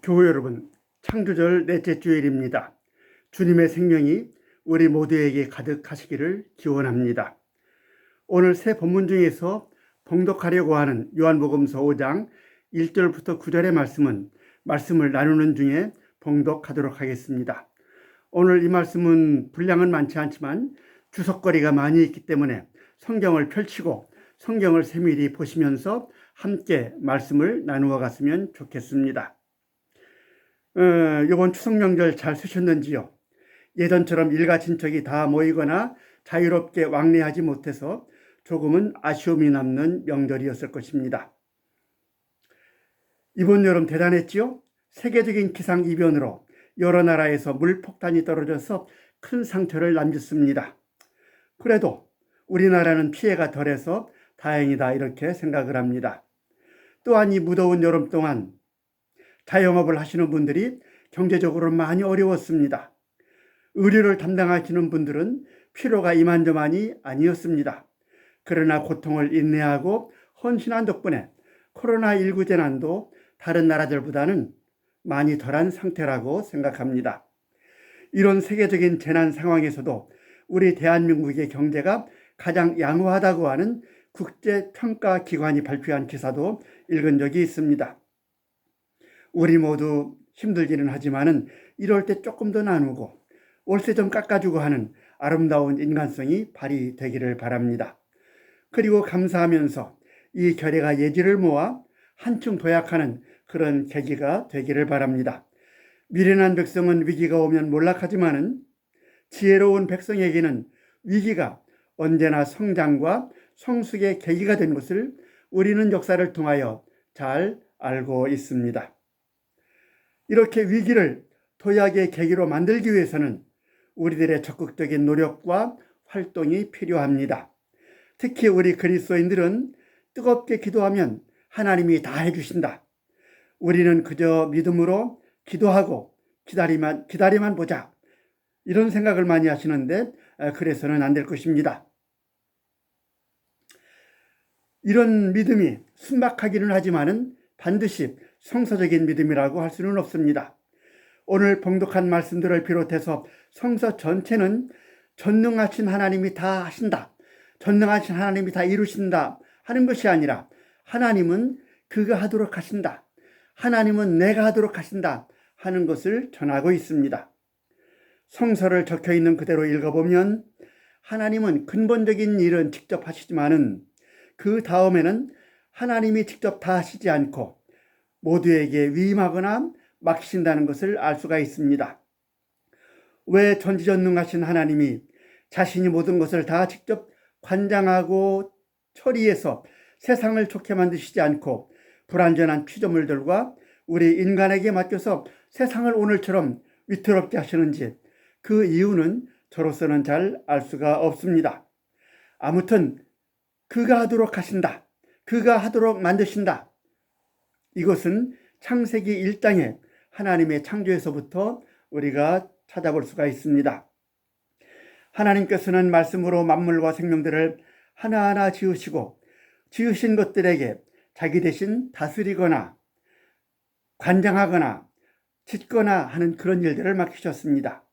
교회 여러분, 창조절 넷째 주일입니다. 주님의 생명이 우리 모두에게 가득하시기를 기원합니다. 오늘 새 본문 중에서 봉독하려고 하는 요한복음서 5장 1절부터 9절의 말씀을 나누는 중에 봉독하도록 하겠습니다. 오늘 이 말씀은 분량은 많지 않지만 주석거리가 많이 있기 때문에 성경을 펼치고 성경을 세밀히 보시면서 함께 말씀을 나누어 갔으면 좋겠습니다. 이번 추석 명절 잘 쓰셨는지요? 예전처럼 일가 친척이 다 모이거나 자유롭게 왕래하지 못해서 조금은 아쉬움이 남는 명절이었을 것입니다. 이번 여름 대단했지요? 세계적인 기상이변으로 여러 나라에서 물폭탄이 떨어져서 큰 상처를 남겼습니다. 그래도 우리나라는 피해가 덜해서 다행이다 이렇게 생각을 합니다. 또한 이 무더운 여름 동안 자영업을 하시는 분들이 경제적으로 많이 어려웠습니다. 의료를 담당하시는 분들은 피로가 이만저만이 아니었습니다. 그러나 고통을 인내하고 헌신한 덕분에 코로나19 재난도 다른 나라들보다는 많이 덜한 상태라고 생각합니다. 이런 세계적인 재난 상황에서도 우리 대한민국의 경제가 가장 양호하다고 하는 국제평가기관이 발표한 기사도 읽은 적이 있습니다. 우리 모두 힘들기는 하지만은 이럴 때 조금 더 나누고 월세 좀 깎아주고 하는 아름다운 인간성이 발휘되기를 바랍니다. 그리고 감사하면서 이 결의가 예지를 모아 한층 도약하는 그런 계기가 되기를 바랍니다. 미련한 백성은 위기가 오면 몰락하지만은 지혜로운 백성에게는 위기가 언제나 성장과 성숙의 계기가 된 것을 우리는 역사를 통하여 잘 알고 있습니다. 이렇게 위기를 도약의 계기로 만들기 위해서는 우리들의 적극적인 노력과 활동이 필요합니다. 특히 우리 그리스도인들은 뜨겁게 기도하면 하나님이 다 해주신다. 우리는 그저 믿음으로 기도하고 기다리만 보자. 이런 생각을 많이 하시는데 그래서는 안 될 것입니다. 이런 믿음이 순박하기는 하지만은 반드시 성서적인 믿음이라고 할 수는 없습니다. 오늘 봉독한 말씀들을 비롯해서 성서 전체는 전능하신 하나님이 다 하신다, 전능하신 하나님이 다 이루신다 하는 것이 아니라 하나님은 그가 하도록 하신다, 하나님은 내가 하도록 하신다 하는 것을 전하고 있습니다. 성서를 적혀 있는 그대로 읽어보면 하나님은 근본적인 일은 직접 하시지만은 그 다음에는 하나님이 직접 다 하시지 않고 모두에게 위임하거나 맡기신다는 것을 알 수가 있습니다. 왜 전지전능하신 하나님이 자신이 모든 것을 다 직접 관장하고 처리해서 세상을 좋게 만드시지 않고 불완전한 피조물들과 우리 인간에게 맡겨서 세상을 오늘처럼 위태롭게 하시는지 그 이유는 저로서는 잘 알 수가 없습니다. 아무튼 그가 하도록 하신다, 그가 하도록 만드신다. 이것은 창세기 1장에 하나님의 창조에서부터 우리가 찾아볼 수가 있습니다. 하나님께서는 말씀으로 만물과 생명들을 하나하나 지으시고 지으신 것들에게 자기 대신 다스리거나 관장하거나 짓거나 하는 그런 일들을 맡기셨습니다.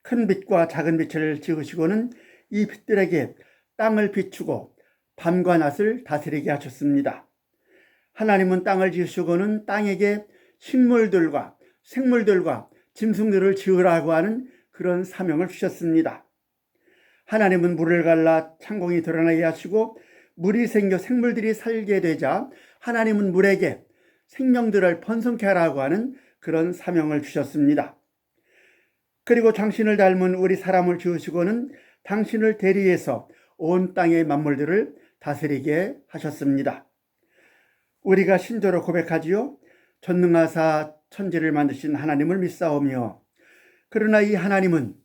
큰 빛과 작은 빛을 지으시고는 이 빛들에게 땅을 비추고 밤과 낮을 다스리게 하셨습니다. 하나님은 땅을 지으시고는 땅에게 식물들과 생물들과 짐승들을 지으라고 하는 그런 사명을 주셨습니다. 하나님은 물을 갈라 창공이 드러나게 하시고 물이 생겨 생물들이 살게 되자 하나님은 물에게 생명들을 번성케 하라고 하는 그런 사명을 주셨습니다. 그리고 당신을 닮은 우리 사람을 지으시고는 당신을 대리해서 온 땅의 만물들을 다스리게 하셨습니다. 우리가 신조로 고백하지요. 전능하사 천지를 만드신 하나님을 믿사오며, 그러나 이 하나님은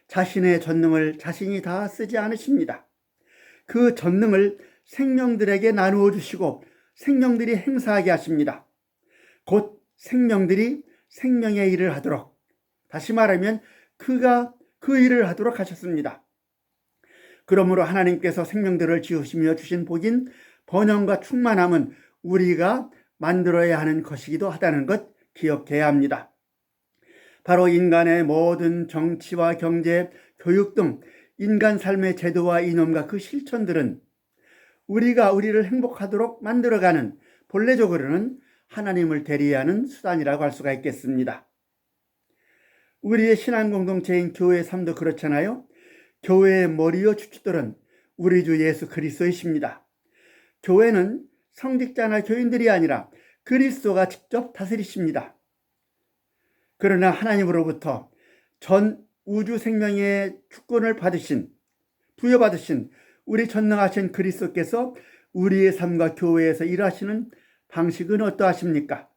자신의 전능을 자신이 다 쓰지 않으십니다. 그 전능을 생명들에게 나누어 주시고 생명들이 행사하게 하십니다. 곧 생명들이 생명의 일을 하도록, 다시 말하면 그가 그 일을 하도록 하셨습니다. 그러므로 하나님께서 생명들을 지으시며 주신 복인 번영과 충만함은 우리가 만들어야 하는 것이기도 하다는 것 기억해야 합니다. 바로 인간의 모든 정치와 경제, 교육 등 인간 삶의 제도와 이념과 그 실천들은 우리가 우리를 행복하도록 만들어가는, 본래적으로는 하나님을 대리하는 수단이라고 할 수가 있겠습니다. 우리의 신앙 공동체인 교회 삶도 그렇잖아요. 교회의 머리요 주축들은 우리 주 예수 그리스도이십니다. 교회는 성직자나 교인들이 아니라 그리스도가 직접 다스리십니다. 그러나 하나님으로부터 전 우주 생명의 주권을 부여받으신 우리 전능하신 그리스도께서 우리의 삶과 교회에서 일하시는 방식은 어떠하십니까?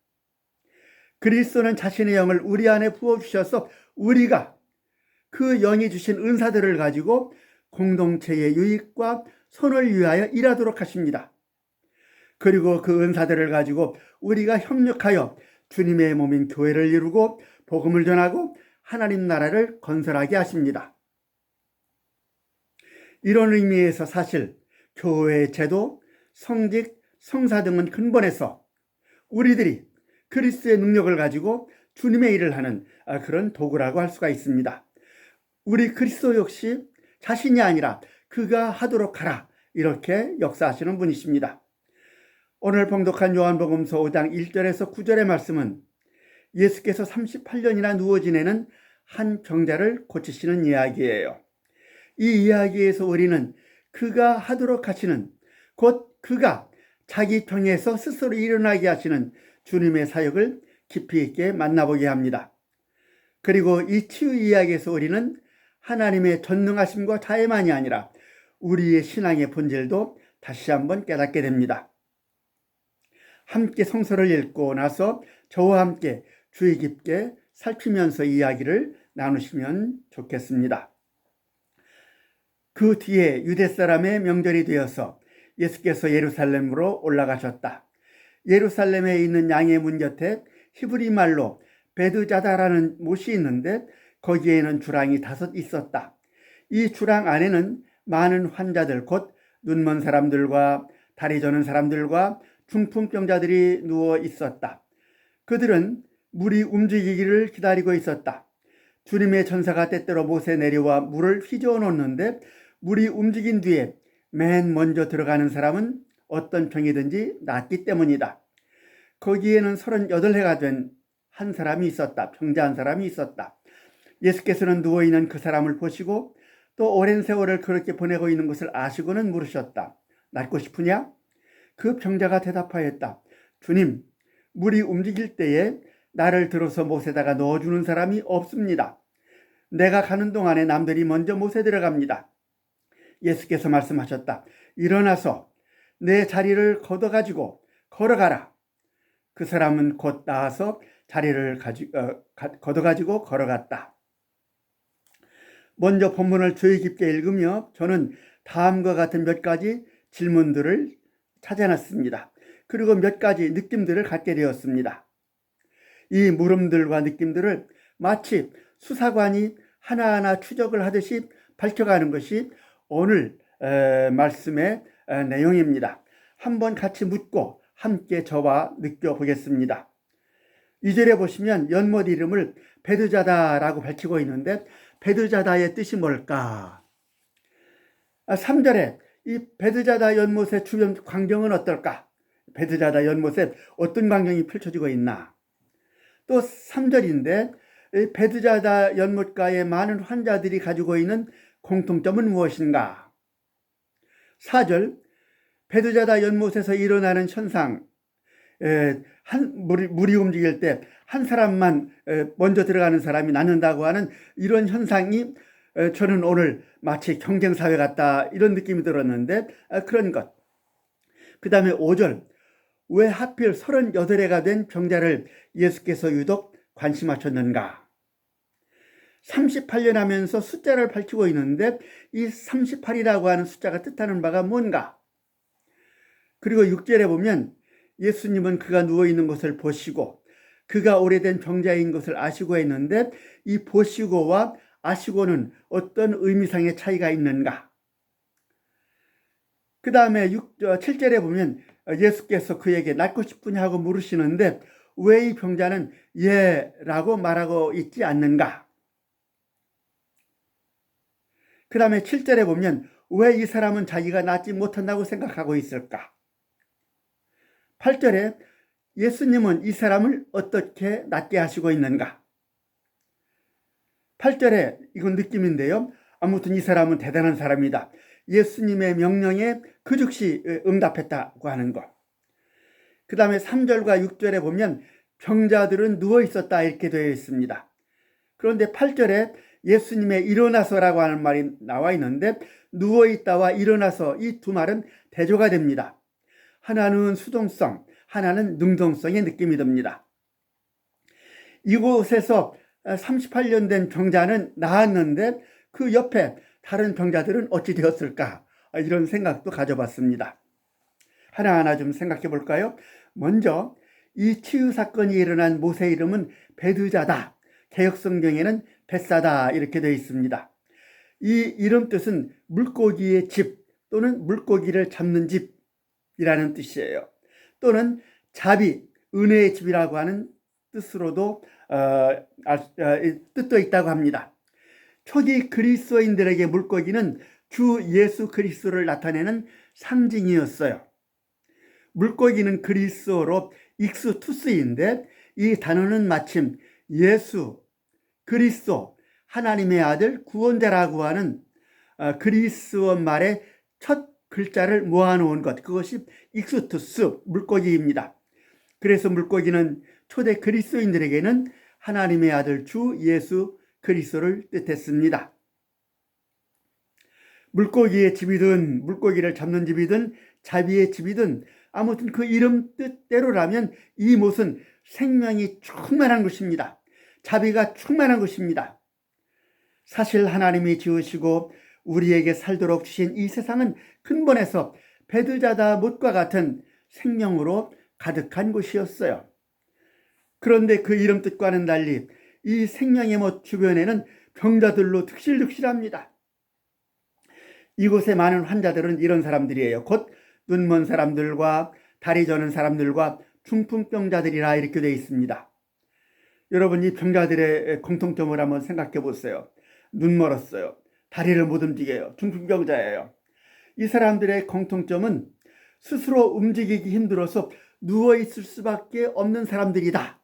그리스도는 자신의 영을 우리 안에 부어주셔서 우리가 그 영이 주신 은사들을 가지고 공동체의 유익과 선을 위하여 일하도록 하십니다. 그리고 그 은사들을 가지고 우리가 협력하여 주님의 몸인 교회를 이루고 복음을 전하고 하나님 나라를 건설하게 하십니다. 이런 의미에서 사실 교회의 제도, 성직, 성사 등은 근본에서 우리들이 그리스도의 능력을 가지고 주님의 일을 하는 그런 도구라고 할 수가 있습니다. 우리 그리스도 역시 자신이 아니라 그가 하도록 하라, 이렇게 역사하시는 분이십니다. 오늘 봉독한 요한복음서 5장 1절에서 9절의 말씀은 예수께서 38년이나 누워 지내는 한 병자를 고치시는 이야기예요. 이 이야기에서 우리는 그가 하도록 하시는, 곧 그가 자기 병에서 스스로 일어나게 하시는 주님의 사역을 깊이 있게 만나보게 합니다. 그리고 이 치유 이야기에서 우리는 하나님의 전능하심과 자애만이 아니라 우리의 신앙의 본질도 다시 한번 깨닫게 됩니다. 함께 성서를 읽고 나서 저와 함께 주의 깊게 살피면서 이야기를 나누시면 좋겠습니다. 그 뒤에 유대 사람의 명절이 되어서 예수께서 예루살렘으로 올라가셨다. 예루살렘에 있는 양의 문 곁에 히브리 말로 베드자다라는 못이 있는데 거기에는 주랑이 5 있었다. 이 주랑 안에는 많은 환자들, 곧 눈먼 사람들과 다리 저는 사람들과 중풍병자들이 누워 있었다. 그들은 물이 움직이기를 기다리고 있었다. 주님의 천사가 때때로 못에 내려와 물을 휘저어 놓는데 물이 움직인 뒤에 맨 먼저 들어가는 사람은 어떤 병이든지 낫기 때문이다. 거기에는 38해가 된 한 사람이 있었다. 병자 한 사람이 있었다. 예수께서는 누워있는 그 사람을 보시고 또 오랜 세월을 그렇게 보내고 있는 것을 아시고는 물으셨다. 낫고 싶으냐? 그 병자가 대답하였다. 주님, 물이 움직일 때에 나를 들어서 못에다가 넣어주는 사람이 없습니다. 내가 가는 동안에 남들이 먼저 못에 들어갑니다. 예수께서 말씀하셨다. 일어나서 내 자리를 걷어가지고 걸어가라. 그 사람은 곧 나와서 자리를 걷어가지고 걸어갔다. 먼저 본문을 주의 깊게 읽으며 저는 다음과 같은 몇 가지 질문들을 찾아놨습니다. 그리고 몇 가지 느낌들을 갖게 되었습니다. 이 물음들과 느낌들을 마치 수사관이 하나하나 추적을 하듯이 밝혀가는 것이 오늘 말씀의 내용입니다. 한번 같이 묻고 함께 저와 느껴보겠습니다. 2절에 보시면 연못 이름을 베드자다라고 밝히고 있는데 베드자다의 뜻이 뭘까? 3절에 이 베드자다 연못의 주변 광경은 어떨까? 베드자다 연못에 어떤 광경이 펼쳐지고 있나? 또 3절인데 베드자다 연못가에 많은 환자들이 가지고 있는 공통점은 무엇인가? 4절, 베드자다 연못에서 일어나는 현상, 물이 움직일 때 한 사람만 먼저 들어가는 사람이 낫는다고 하는 이런 현상이 저는 오늘 마치 경쟁사회 같다 이런 느낌이 들었는데 그런 것. 그 다음에 5절, 왜 하필 38해가 된 병자를 예수께서 유독 관심하셨는가? 38년 하면서 숫자를 밝히고 있는데 이 38이라고 하는 숫자가 뜻하는 바가 뭔가? 그리고 6절에 보면 예수님은 그가 누워있는 것을 보시고 그가 오래된 병자인 것을 아시고 했는데 이 보시고와 아시고는 어떤 의미상의 차이가 있는가? 그 다음에 7절에 보면 예수께서 그에게 낫고 싶으냐 하고 물으시는데 왜 이 병자는 예라고 말하고 있지 않는가? 그 다음에 7절에 보면 왜 이 사람은 자기가 낫지 못한다고 생각하고 있을까? 8절에 예수님은 이 사람을 어떻게 낫게 하시고 있는가? 8절에 이건 느낌인데요. 아무튼 이 사람은 대단한 사람이다. 예수님의 명령에 그 즉시 응답했다고 하는 것. 그 다음에 3절과 6절에 보면 병자들은 누워 있었다 이렇게 되어 있습니다. 그런데 8절에 예수님의 일어나서라고 하는 말이 나와 있는데 누워 있다와 일어나서 이 두 말은 대조가 됩니다. 하나는 수동성, 하나는 능동성의 느낌이 듭니다. 이곳에서 38년 된 병자는 나았는데 그 옆에 다른 병자들은 어찌 되었을까? 이런 생각도 가져봤습니다. 하나하나 좀 생각해 볼까요? 먼저 이 치유 사건이 일어난 못의 이름은 베드자다. 개역성경에는 벳사다 이렇게 되어 있습니다. 이 이름 뜻은 물고기의 집 또는 물고기를 잡는 집이라는 뜻이에요. 또는 자비, 은혜의 집이라고 하는 뜻으로도 뜻도 있다고 합니다. 초기 그리스도인들에게 물고기는 주 예수 그리스도를 나타내는 상징이었어요. 물고기는 그리스어로 익수투스인데 이 단어는 마침 예수, 그리스도, 하나님의 아들, 구원자라고 하는 그리스어 말의 첫 글자를 모아놓은 것, 그것이 익수투스, 물고기입니다. 그래서 물고기는 초대 그리스도인들에게는 하나님의 아들 주 예수 그리스도를 뜻했습니다. 물고기의 집이든 물고기를 잡는 집이든 자비의 집이든 아무튼 그 이름 뜻대로라면 이 못은 생명이 충만한 것입니다. 자비가 충만한 것입니다. 사실 하나님이 지으시고 우리에게 살도록 주신 이 세상은 근본에서 베드자다 못과 같은 생명으로 가득한 곳이었어요. 그런데 그 이름 뜻과는 달리 이 생명의 못 주변에는 병자들로 득실득실합니다. 이곳에 많은 환자들은 이런 사람들이에요. 곧 눈먼 사람들과 다리 저는 사람들과 중풍병자들이라 이렇게 되어 있습니다. 여러분 이 병자들의 공통점을 한번 생각해 보세요. 눈 멀었어요. 다리를 못 움직여요. 중풍병자예요. 이 사람들의 공통점은 스스로 움직이기 힘들어서 누워있을 수밖에 없는 사람들이다.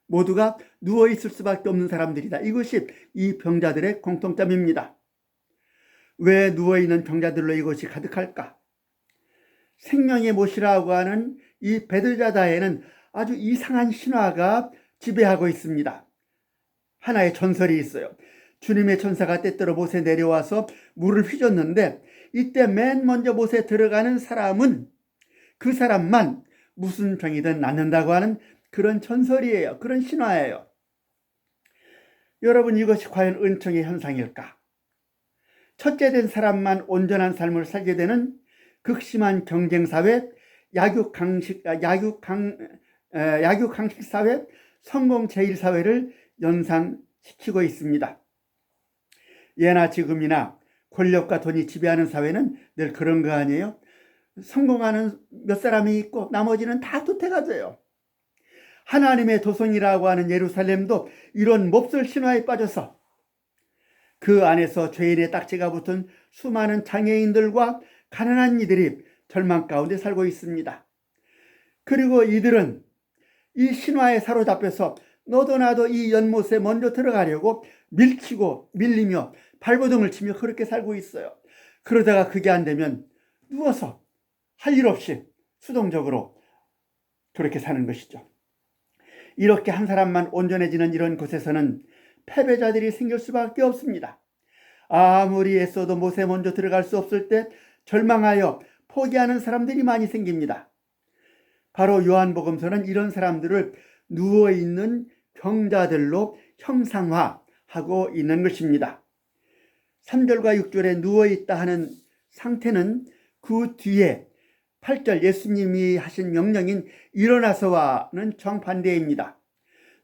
모두가 누워있을 수밖에 없는 사람들이다. 이것이 이 병자들의 공통점입니다. 왜 누워있는 병자들로 이것이 가득할까? 생명의 못이라고 하는 이 베들자다에는 아주 이상한 신화가 지배하고 있습니다. 하나의 전설이 있어요. 주님의 천사가 때때로 못에 내려와서 물을 휘젓는데 이때 맨 먼저 못에 들어가는 사람은 그 사람만 무슨 병이든 낫는다고 하는 그런 전설이에요. 그런 신화예요. 여러분 이것이 과연 은총의 현상일까? 첫째 된 사람만 온전한 삶을 살게 되는 극심한 경쟁사회, 약육강식사회, 성공제일사회를 연상시키고 있습니다. 예나 지금이나 권력과 돈이 지배하는 사회는 늘 그런 거 아니에요? 성공하는 몇 사람이 있고 나머지는 다 도태가 돼요. 하나님의 도성이라고 하는 예루살렘도 이런 몹쓸 신화에 빠져서 그 안에서 죄인의 딱지가 붙은 수많은 장애인들과 가난한 이들이 절망 가운데 살고 있습니다. 그리고 이들은 이 신화에 사로잡혀서 너도 나도 이 연못에 먼저 들어가려고 밀치고 밀리며 발버둥을 치며 그렇게 살고 있어요. 그러다가 그게 안 되면 누워서 할 일 없이 수동적으로 그렇게 사는 것이죠. 이렇게 한 사람만 온전해지는 이런 곳에서는 패배자들이 생길 수밖에 없습니다. 아무리 애써도 못에 먼저 들어갈 수 없을 때 절망하여 포기하는 사람들이 많이 생깁니다. 바로 요한복음서는 이런 사람들을 누워있는 병자들로 형상화하고 있는 것입니다. 3절과 6절에 누워있다 하는 상태는 그 뒤에 8절 예수님이 하신 명령인 일어나서와는 정반대입니다.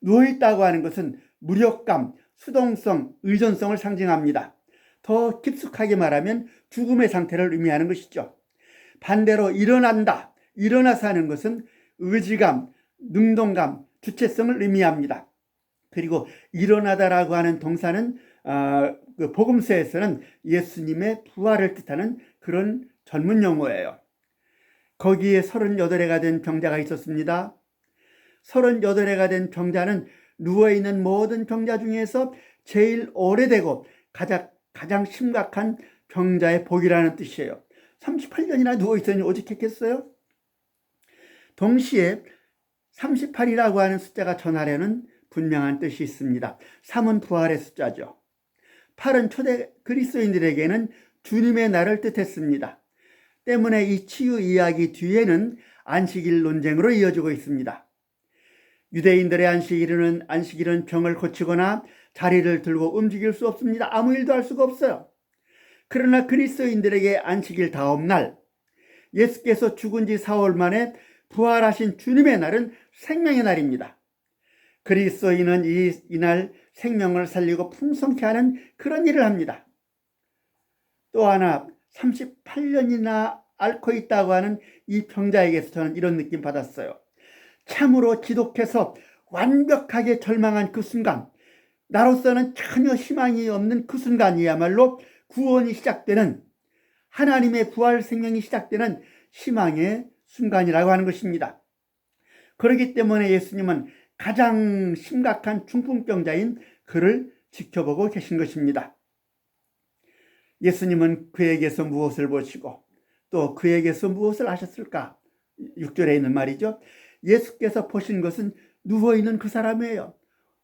누워있다고 하는 것은 무력감, 수동성, 의존성을 상징합니다. 더 깊숙하게 말하면 죽음의 상태를 의미하는 것이죠. 반대로 일어난다, 일어나서 하는 것은 의지감, 능동감, 주체성을 의미합니다. 그리고 일어나다라고 하는 동사는 그 복음서에서는 예수님의 부활을 뜻하는 그런 전문 용어예요. 거기에 38해가 된 병자가 있었습니다. 38해가 된 병자는 누워있는 모든 병자 중에서 제일 오래되고 가장 심각한 병자의 복이라는 뜻이에요. 38년이나 누워있으니 오직했겠어요? 동시에 38이라고 하는 숫자가 전하려는 분명한 뜻이 있습니다. 3은 부활의 숫자죠. 8은 초대 그리스도인들에게는 주님의 날을 뜻했습니다. 때문에 이 치유 이야기 뒤에는 안식일 논쟁으로 이어지고 있습니다. 유대인들의 안식일은 병을 고치거나 자리를 들고 움직일 수 없습니다. 아무 일도 할 수가 없어요. 그러나 그리스도인들에게 안식일 다음 날, 예수께서 죽은 지 4월 만에 부활하신 주님의 날은 생명의 날입니다. 그리스도인은 이날 생명을 살리고 풍성케 하는 그런 일을 합니다. 또 하나 38년이나 앓고 있다고 하는 이 병자에게서 저는 이런 느낌 받았어요. 참으로 지독해서 완벽하게 절망한 그 순간, 나로서는 전혀 희망이 없는 그 순간이야말로 구원이 시작되는, 하나님의 부활 생명이 시작되는 희망의 순간이라고 하는 것입니다. 그렇기 때문에 예수님은 가장 심각한 중풍병자인 그를 지켜보고 계신 것입니다. 예수님은 그에게서 무엇을 보시고 또 그에게서 무엇을 하셨을까? 6절에 있는 말이죠. 예수께서 보신 것은 누워있는 그 사람이에요.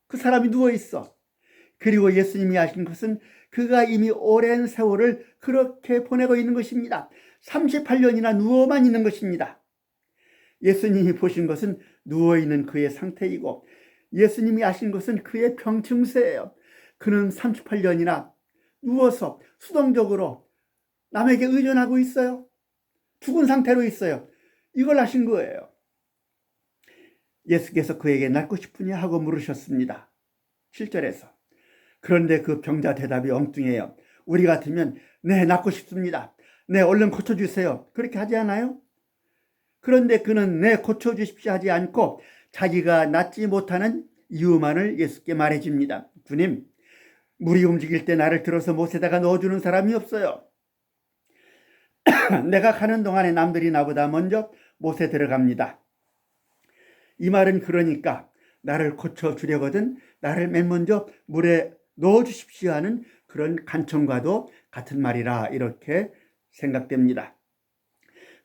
그 사람이 누워있어. 그리고 예수님이 하신 것은 그가 이미 오랜 세월을 그렇게 보내고 있는 것입니다. 38년이나 누워만 있는 것입니다. 예수님이 보신 것은 누워있는 그의 상태이고 예수님이 하신 것은 그의 병 증세예요. 그는 38년이나 누워서 수동적으로 남에게 의존하고 있어요. 죽은 상태로 있어요. 이걸 하신 거예요. 예수께서 그에게 낫고 싶으냐 하고 물으셨습니다. 7절에서. 그런데 그 병자 대답이 엉뚱해요. 우리 같으면 네, 낫고 싶습니다. 네, 얼른 고쳐주세요. 그렇게 하지 않아요? 그런데 그는 네, 고쳐주십시오 하지 않고 자기가 낫지 못하는 이유만을 예수께 말해줍니다. 주님, 물이 움직일 때 나를 들어서 못에다가 넣어주는 사람이 없어요. 내가 가는 동안에 남들이 나보다 먼저 못에 들어갑니다. 이 말은 그러니까 나를 고쳐주려거든 나를 맨 먼저 물에 넣어주십시오 하는 그런 간청과도 같은 말이라 이렇게 생각됩니다.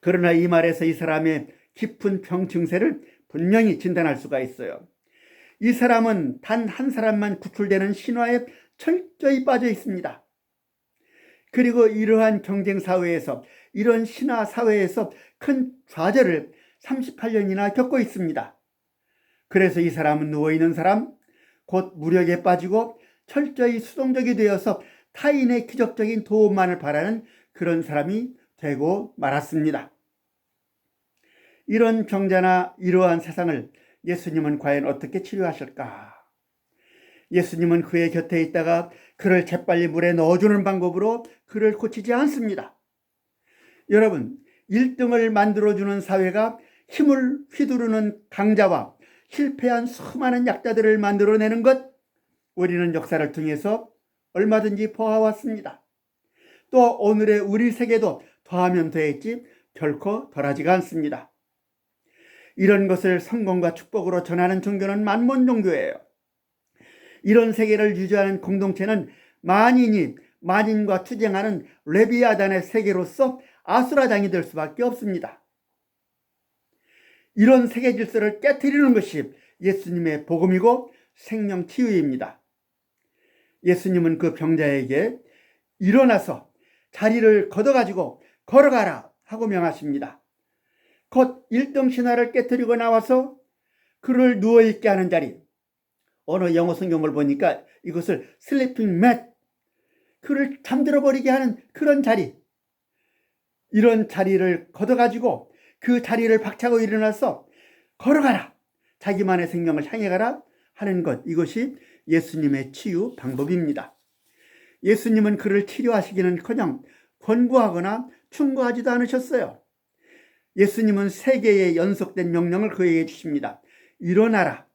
그러나 이 말에서 이 사람의 깊은 병 증세를 분명히 진단할 수가 있어요. 이 사람은 단 한 사람만 구출되는 신화에 철저히 빠져 있습니다. 그리고 이러한 경쟁 사회에서, 이런 신화 사회에서 큰 좌절을 38년이나 겪고 있습니다. 그래서 이 사람은 누워있는 사람, 곧 무력에 빠지고 철저히 수동적이 되어서 타인의 기적적인 도움만을 바라는 그런 사람이 되고 말았습니다. 이런 병자나 이러한 세상을 예수님은 과연 어떻게 치료하실까? 예수님은 그의 곁에 있다가 그를 재빨리 물에 넣어주는 방법으로 그를 고치지 않습니다. 여러분, 1등을 만들어주는 사회가 힘을 휘두르는 강자와 실패한 수많은 약자들을 만들어내는 것, 우리는 역사를 통해서 얼마든지 보아왔습니다. 또 오늘의 우리 세계도 더하면 더했지 결코 덜하지가 않습니다. 이런 것을 성공과 축복으로 전하는 종교는 만몬 종교예요. 이런 세계를 유지하는 공동체는 만인과 투쟁하는 레비아단의 세계로서 아수라장이 될 수밖에 없습니다. 이런 세계 질서를 깨트리는 것이 예수님의 복음이고 생명 치유입니다. 예수님은 그 병자에게 일어나서 자리를 걷어가지고 걸어가라 하고 명하십니다. 곧 1등 신화를 깨트리고 나와서 그를 누워있게 하는 자리, 어느 영어 성경을 보니까 이것을 슬리핑 맷, 그를 잠들어 버리게 하는 그런 자리, 이런 자리를 걷어가지고 그 자리를 박차고 일어나서 걸어가라, 자기만의 생명을 향해 가라 하는 것, 이것이 예수님의 치유 방법입니다. 예수님은 그를 치료하시기는커녕 권고하거나 충고하지도 않으셨어요. 예수님은 3개의 연속된 명령을 그에게 주십니다. 일어나라,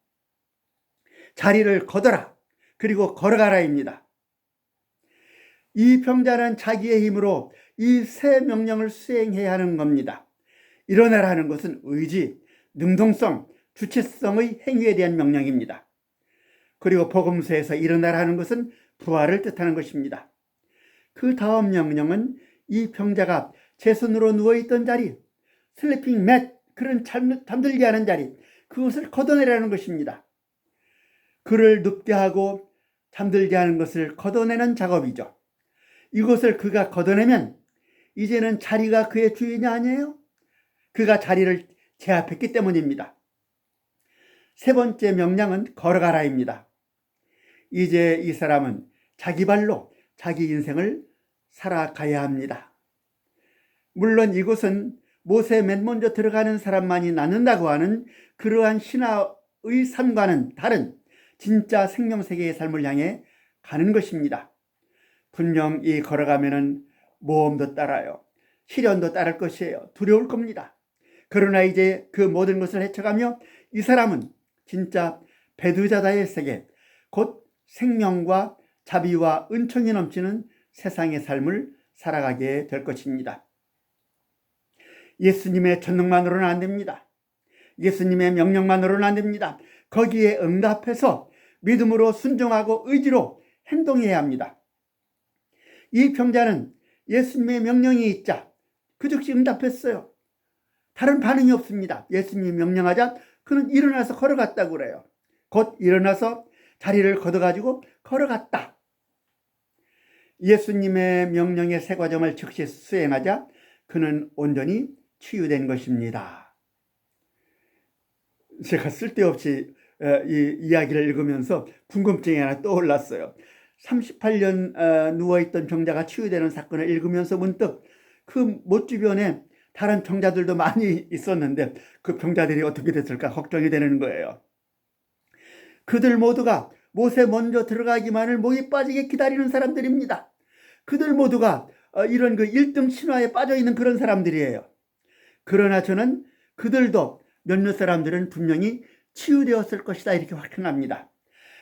자리를 걷어라. 그리고 걸어가라입니다. 이 병자는 자기의 힘으로 이 세 명령을 수행해야 하는 겁니다. 일어나라는 것은 의지, 능동성, 주체성의 행위에 대한 명령입니다. 그리고 복음서에서 일어나라는 것은 부활을 뜻하는 것입니다. 그 다음 명령은 이 병자가 제 손으로 누워있던 자리, 슬리핑 맷, 그런 잠들게 하는 자리, 그것을 걷어내라는 것입니다. 그를 눕게 하고 잠들게 하는 것을 걷어내는 작업이죠. 이것을 그가 걷어내면 이제는 자리가 그의 주인이 아니에요. 그가 자리를 제압했기 때문입니다. 세 번째 명령은 걸어가라입니다. 이제 이 사람은 자기 발로 자기 인생을 살아가야 합니다. 물론 이곳은 못에 맨 먼저 들어가는 사람만이 낫는다고 하는 그러한 신화의 삶과는 다른 진짜 생명세계의 삶을 향해 가는 것입니다. 분명 이 걸어가면은 모험도 따라요. 시련도 따를 것이에요. 두려울 겁니다. 그러나 이제 그 모든 것을 헤쳐가며 이 사람은 진짜 베드자다의 세계, 곧 생명과 자비와 은총이 넘치는 세상의 삶을 살아가게 될 것입니다. 예수님의 전능만으로는 안 됩니다. 예수님의 명령만으로는 안 됩니다. 거기에 응답해서 믿음으로 순종하고 의지로 행동해야 합니다. 이 병자는 예수님의 명령이 있자 그 즉시 응답했어요. 다른 반응이 없습니다. 예수님이 명령하자 그는 일어나서 걸어갔다고 그래요. 곧 일어나서 자리를 걷어가지고 걸어갔다. 예수님의 명령의 세 과정을 즉시 수행하자 그는 온전히 치유된 것입니다. 제가 쓸데없이 이 이야기를 읽으면서 궁금증이 하나 떠올랐어요. 38년 누워있던 병자가 치유되는 사건을 읽으면서 문득 그 못 주변에 다른 병자들도 많이 있었는데 그 병자들이 어떻게 됐을까 걱정이 되는 거예요. 그들 모두가 못에 먼저 들어가기만을 목이 빠지게 기다리는 사람들입니다. 그들 모두가 이런 그 1등 신화에 빠져있는 그런 사람들이에요. 그러나 저는 그들도 몇몇 사람들은 분명히 치유되었을 것이다 이렇게 확신합니다.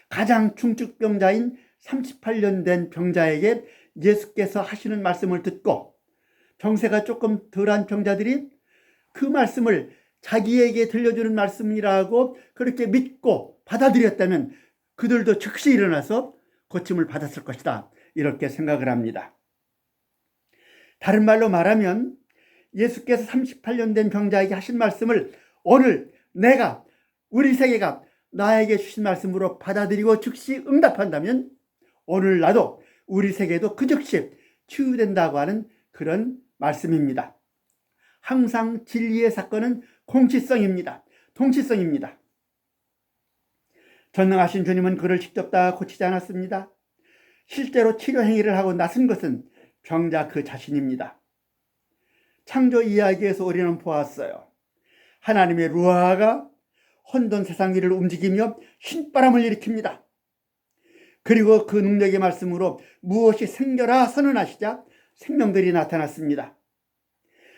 가장 중증병자인 38년 된 병자에게 예수께서 하시는 말씀을 듣고 병세가 조금 덜한 병자들이 그 말씀을 자기에게 들려주는 말씀이라고 그렇게 믿고 받아들였다면 그들도 즉시 일어나서 고침을 받았을 것이다 이렇게 생각을 합니다. 다른 말로 말하면 예수께서 38년 된 병자에게 하신 말씀을 오늘 내가 우리 세계가 나에게 주신 말씀으로 받아들이고 즉시 응답한다면 오늘 나도 우리 세계도 그 즉시 치유된다고 하는 그런 말씀입니다. 항상 진리의 사건은 공치성입니다. 동치성입니다. 전능하신 주님은 그를 직접 다 고치지 않았습니다. 실제로 치료 행위를 하고 나선 것은 병자 그 자신입니다. 창조 이야기에서 우리는 보았어요. 하나님의 루아가 혼돈 세상 위를 움직이며 신바람을 일으킵니다. 그리고 그 능력의 말씀으로 무엇이 생겨라 선언하시자 생명들이 나타났습니다.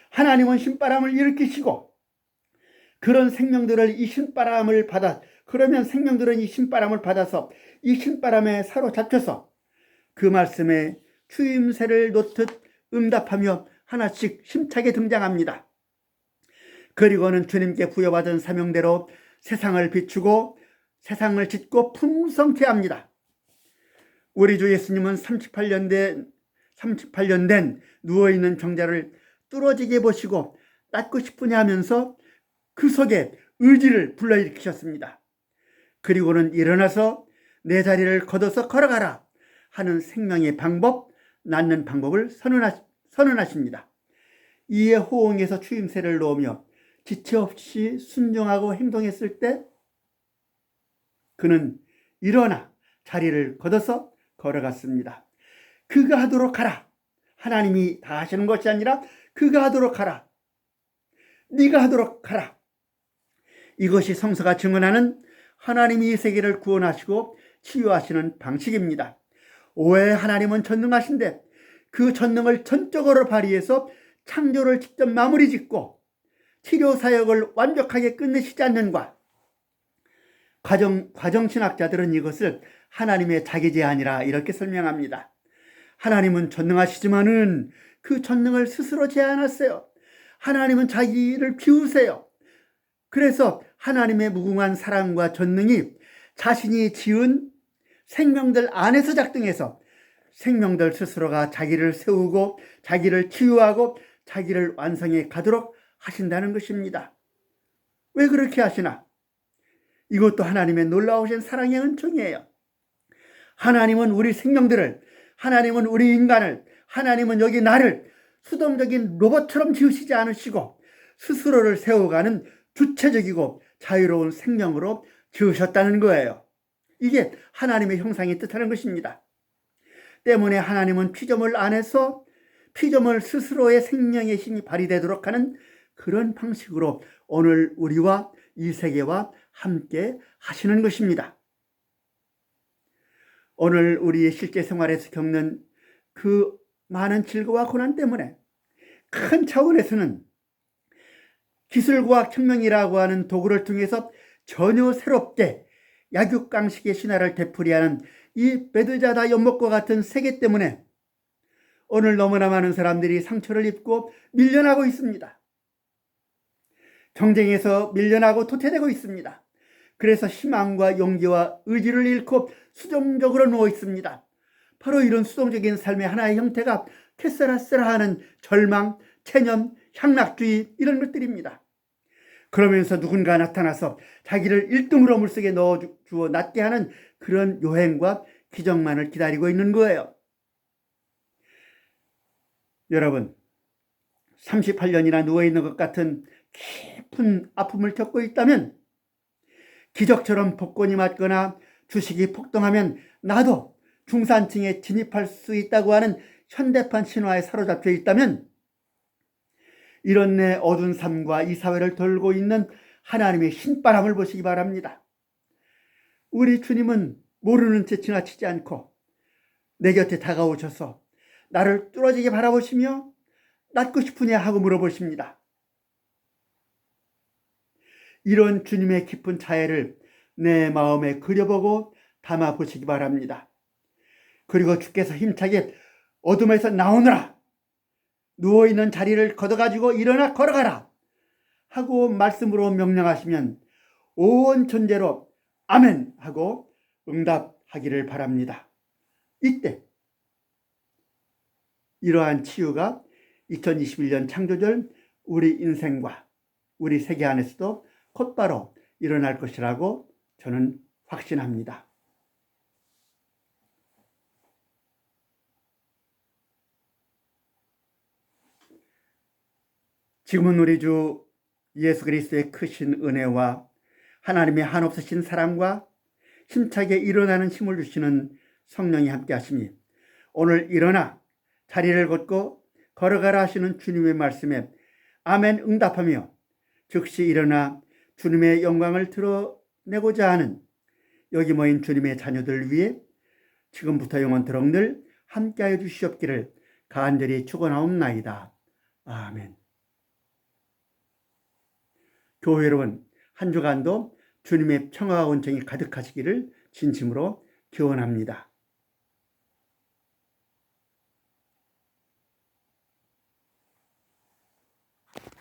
하나님은 신바람을 일으키시고 그런 생명들을 이 신바람을 받아 그러면 생명들은 이 신바람을 받아서 이 신바람에 사로잡혀서 그 말씀에 추임새를 놓듯 응답하며 하나씩 힘차게 등장합니다. 그리고는 주님께 부여받은 사명대로 세상을 비추고 세상을 짓고 풍성케 합니다. 우리 주 예수님은 38년 된 누워있는 병자를 뚫어지게 보시고 낫고 싶으냐 하면서 그 속에 의지를 불러일으키셨습니다. 그리고는 일어나서 내 자리를 걷어서 걸어가라 하는 생명의 방법, 낫는 방법을 선언하십니다. 이에 호응해서 추임새를 놓으며 지체 없이 순종하고 행동했을 때 그는 일어나 자리를 걷어서 걸어갔습니다. 그가 하도록 하라. 하나님이 다 하시는 것이 아니라 그가 하도록 하라. 네가 하도록 하라. 이것이 성서가 증언하는 하나님이 이 세계를 구원하시고 치유하시는 방식입니다. 왜 하나님은 전능하신데 그 전능을 전적으로 발휘해서 창조를 직접 마무리 짓고 치료 사역을 완벽하게 끝내시지 않는가? 과정신학자들은 이것을 하나님의 자기 제한이라 이렇게 설명합니다. 하나님은 전능하시지만은 그 전능을 스스로 제한하세요. 하나님은 자기를 비우세요. 그래서 하나님의 무궁한 사랑과 전능이 자신이 지은 생명들 안에서 작동해서 생명들 스스로가 자기를 세우고 자기를 치유하고 자기를 완성해 가도록 하신다는 것입니다. 왜 그렇게 하시나? 이것도 하나님의 놀라우신 사랑의 은총이에요. 하나님은 우리 생명들을, 하나님은 우리 인간을, 하나님은 여기 나를 수동적인 로봇처럼 지으시지 않으시고 스스로를 세워가는 주체적이고 자유로운 생명으로 지으셨다는 거예요. 이게 하나님의 형상이 뜻하는 것입니다. 때문에 하나님은 피조물 안에서 피조물 스스로의 생명의 힘이 발휘되도록 하는 그런 방식으로 오늘 우리와 이 세계와 함께 하시는 것입니다. 오늘 우리의 실제 생활에서 겪는 그 많은 질거와 고난 때문에 큰 차원에서는 기술과학 혁명이라고 하는 도구를 통해서 전혀 새롭게 약육강식의 신화를 되풀이하는 이 베드자다 연못과 같은 세계 때문에 오늘 너무나 많은 사람들이 상처를 입고 밀려나고 있습니다. 경쟁에서 밀려나고 도태되고 있습니다. 그래서 희망과 용기와 의지를 잃고 수동적으로 누워 있습니다. 바로 이런 수동적인 삶의 하나의 형태가 캐스라스라하는 절망, 체념, 향락주의 이런 것들입니다. 그러면서 누군가 나타나서 자기를 1등으로 물속에 넣어주어 낫게 하는 그런 요행과 기적만을 기다리고 있는 거예요. 여러분, 38년이나 누워있는 것 같은 깊은 아픔을 겪고 있다면 기적처럼 복권이 맞거나 주식이 폭등하면 나도 중산층에 진입할 수 있다고 하는 현대판 신화에 사로잡혀 있다면 이런 내 어두운 삶과 이 사회를 돌고 있는 하나님의 신바람을 보시기 바랍니다. 우리 주님은 모르는 채 지나치지 않고 내 곁에 다가오셔서 나를 뚫어지게 바라보시며 낫고 싶으냐 하고 물어보십니다. 이런 주님의 깊은 차애를 내 마음에 그려보고 담아보시기 바랍니다. 그리고 주께서 힘차게 어둠에서 나오너라, 누워있는 자리를 걷어가지고 일어나 걸어가라 하고 말씀으로 명령하시면 온 존재로 아멘 하고 응답하기를 바랍니다. 이때 이러한 치유가 2021년 창조절 우리 인생과 우리 세계 안에서도 곧바로 일어날 것이라고 저는 확신합니다. 지금은 우리 주 예수 그리스도의 크신 은혜와 하나님의 한없으신 사랑과 힘차게 일어나는 힘을 주시는 성령이 함께 하시니 오늘 일어나 자리를 걷고 걸어가라 하시는 주님의 말씀에 아멘 응답하며 즉시 일어나 주님의 영광을 드러내고자 하는 여기 모인 주님의 자녀들 위해 지금부터 영원토록 늘 함께하여 주시옵기를 간절히 축원하옵나이다. 아멘. 교회 여러분, 한 주간도 주님의 평화와 온정이 가득하시기를 진심으로 기원합니다.